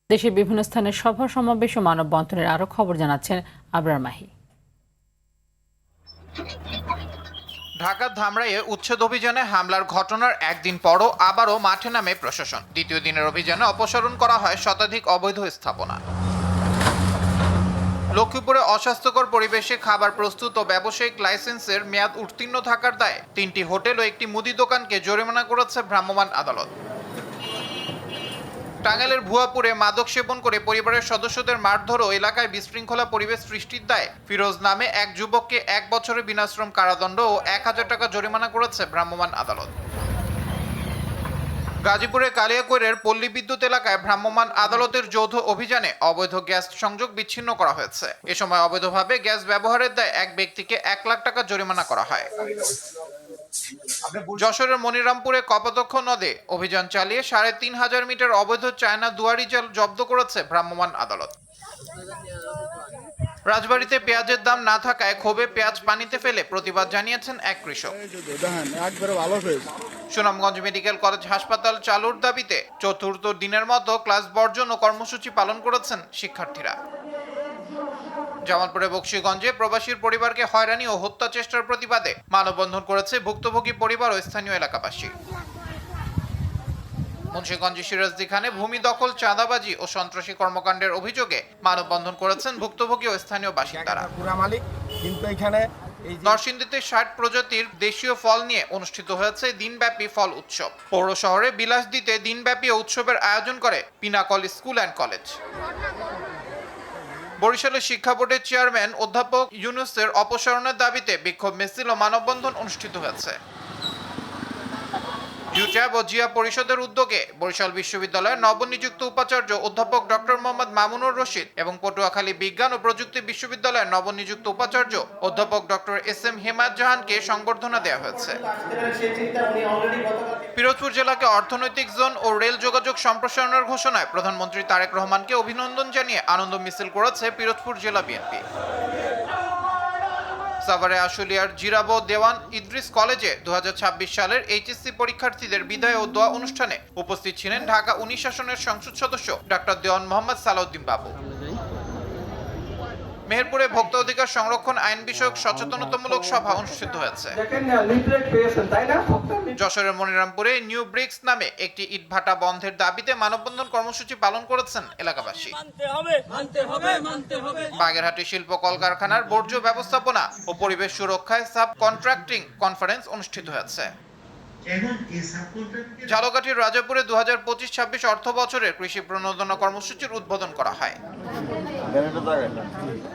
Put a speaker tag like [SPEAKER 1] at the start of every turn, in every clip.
[SPEAKER 1] দেশের বিভিন্ন স্থানে সভা সমাবেশ ও মানববন্ধনের আরো খবর জানাচ্ছেন আবরার মাহি।
[SPEAKER 2] ঢাকার ধামরাইয়ে উচ্ছেদ অভিযানে হামলার ঘটনার একদিন পরও আবারও মাঠে নামে প্রশাসন। দ্বিতীয় দিনের অভিযানে অপসারণ করা হয় শতাধিক অবৈধ স্থাপনা। লক্ষ্মীপুরে অস্বাস্থ্যকর পরিবেশে খাবার প্রস্তুত ও ব্যবসায়িক লাইসেন্সের মেয়াদ উত্তীর্ণ থাকার দায়ে 3টি হোটেল ও একটি মুদি দোকানকে জরিমানা করেছে ভ্রাম্যমাণ আদালত। টাঙ্গাইলের ভুয়াপুরে মাদক সেবন করে পরিবারের সদস্যদের মারধর ও এলাকায় বিশৃঙ্খলা পরিবেশ সৃষ্টির দায়ে ফিরোজ নামে এক যুবককে 1 বছরের বিনাশ্রম কারাদণ্ড ও 1000 টাকা জরিমানা করেছে ভ্রাম্যমাণ আদালত। গাজীপুরের কালিয়াকৈরের পল্লী বিদ্যুৎ এলাকায় ভ্রাম্যমাণ আদালতের যৌথ অভিযানে অবৈধ গ্যাস সংযোগ বিচ্ছিন্ন করা হয়েছে। এ সময় অবৈধভাবে গ্যাস ব্যবহারের দায়ে এক ব্যক্তিকে 1 লাখ টাকা জরিমানা করা হয়। যশোরের মনিরামপুরে কপোতাক্ষ নদে অভিযান চালিয়ে 3500 মিটার অবৈধ চায়না দুয়ারি জাল জব্দ করেছে ভ্রাম্যমাণ আদালত। রাজবাড়ীতে পেঁয়াজের দাম না থাকায় ক্ষোভে পেঁয়াজ পানিতে ফেলে প্রতিবাদ জানিয়েছেন এক কৃষক। সুনামগঞ্জ মেডিকেল কলেজ হাসপাতাল চালুর দাবিতে চতুর্থ দিনের মতো ক্লাস বর্জন ও কর্মসূচি পালন করেছেন শিক্ষার্থীরা। জামালপুরে বকশীগঞ্জে প্রবাসীর পরিবারকে হয়রানি ও হত্যা চেষ্টার প্রতিবাদে মানববন্ধন করেছে ভুক্তভোগী পরিবার ও স্থানীয় এলাকাবাসী। মুন্সিগঞ্জে সিরাজদি খানে ভূমি দখল, চাঁদাবাজি ও সন্ত্রাসী কর্মকাণ্ডের অভিযোগে মানববন্ধন করেছেন ভুক্তভোগী ও স্থানীয় বাসিন্দারা। নরসিংদীতে 60 প্রজাতির দেশীয় ফল নিয়ে অনুষ্ঠিত হয়েছে দিনব্যাপী ফল উৎসব। পৌর শহরে বিলাসদিতে দিনব্যাপী উৎসবের আয়োজন করে পিনাকল স্কুল অ্যান্ড কলেজ। বরিশালের শিক্ষা বোর্ডের চেয়ারম্যান অধ্যাপক ইউনুসের অপসারণের দাবিতে বিক্ষোভ মিছিল ও মানববন্ধন অনুষ্ঠিত হয়েছে। ইউট্যাব ও জিয়া পরিষদের উদ্যোগে বরিশাল বিশ্ববিদ্যালয়ের নবনিযুক্ত উপাচার্য অধ্যাপক ডক্টর মোহাম্মদ মামুনুর রশিদ এবং পটুয়াখালী বিজ্ঞান ও প্রযুক্তি বিশ্ববিদ্যালয়ের নবনিযুক্ত উপাচার্য অধ্যাপক ডক্টর এস.এম. হেমায়েত জাহানকে সংবর্ধনা দেওয়া হয়েছে। পিরোজপুর জেলাকে অর্থনৈতিক জোন ও রেল যোগাযোগ সম্প্রসারণের ঘোষণায় প্রধানমন্ত্রী তারেক রহমানকে অভিনন্দন জানিয়ে আনন্দ মিছিল করেছে পিরোজপুর জেলা বিএনপি। সাভারে আশুলিয়ার জিরাবো দেওয়ান ইদ্রিস কলেজে 2026 সালের এইচএসসি পরীক্ষার্থীদের বিদায় ও দোয়া অনুষ্ঠানে উপস্থিত ছিলেন ঢাকা 19 আসনের সংসদ সদস্য ডক্টর দেওয়ান মোহাম্মদ সালাউদ্দিন বাবু। মেহেরপুরে ভোক্তা অধিকার সংরক্ষণ আইন বিষয়ক সচেতনতামূলক সভা অনুষ্ঠিত হয়েছে। যশোরের মনিরামপুরে নিউ ব্রিক্স নামে একটি ইটভাটা বন্ধের দাবিতে মানববন্ধন কর্মসূচি পালন করেছেন এলাকাবাসী। বাগেরহাটে শিল্প কলকারখানার বর্জ্য ব্যবস্থাপনা ও পরিবেশ সুরক্ষায় সাব কন্ট্রাক্টিং কনফারেন্স অনুষ্ঠিত হয়েছে। ঝালকাঠির রাজাপুরে 2025-26 অর্থ বছরের কৃষি প্রণোদনা কর্মসূচির উদ্বোধন করা হয়।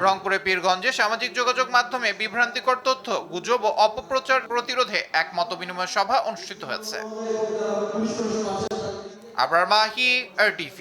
[SPEAKER 2] রংপুরে পীরগঞ্জে সামাজিক যোগাযোগ মাধ্যমে বিভ্রান্তিকর তথ্য, গুজব ও অপপ্রচার প্রতিরোধে এক মতবিনিময় সভা অনুষ্ঠিত হয়েছে। আবরার মাহি, RTV।